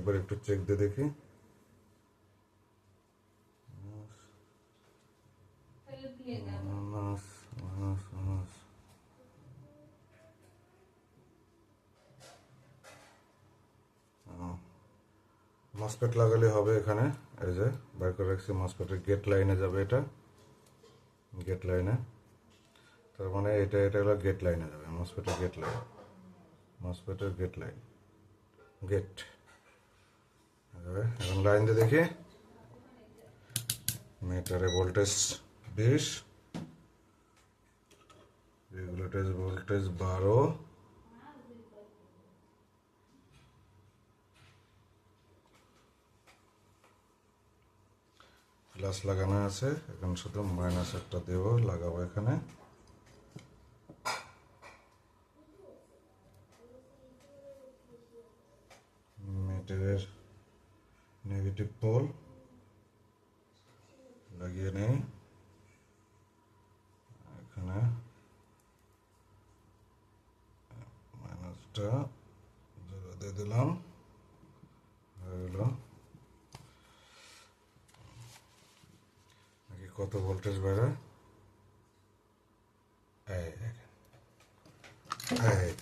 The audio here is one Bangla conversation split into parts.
একবার একটু চেক দিয়ে দেখি। মাইনাস মাইনাস মাইনাস মসফেট লাগালে হবে এখানে। এই যে বের করে রাখছি, মসফেটের গেট লাইনে যাবে, এটা গেট লাইনে, তার মানে এটা হলো গেট লাইনে যাবে, মসফেটের গেট লাইন, মসফেটের গেট লাইন, গেট। এখন লাইন দিয়ে দেখি, মিটারে ভোল্টেজ 20, রেগুলেটর ভোল্টেজ 12, প্লাস লাগানো আছে, এখন শুধু মাইনাস একটা দেব, লাগাবো এখানে। মিটারের নেগেটিভ পোল লাগিয়ে নেই, এখানে মাইনাসটা দিয়ে দিলাম, হয়ে গেল। নাকি কত ভোল্টেজ বেরোয়, এই দেখেন, এই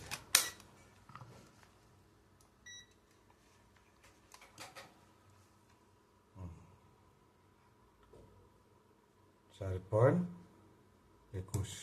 4.21।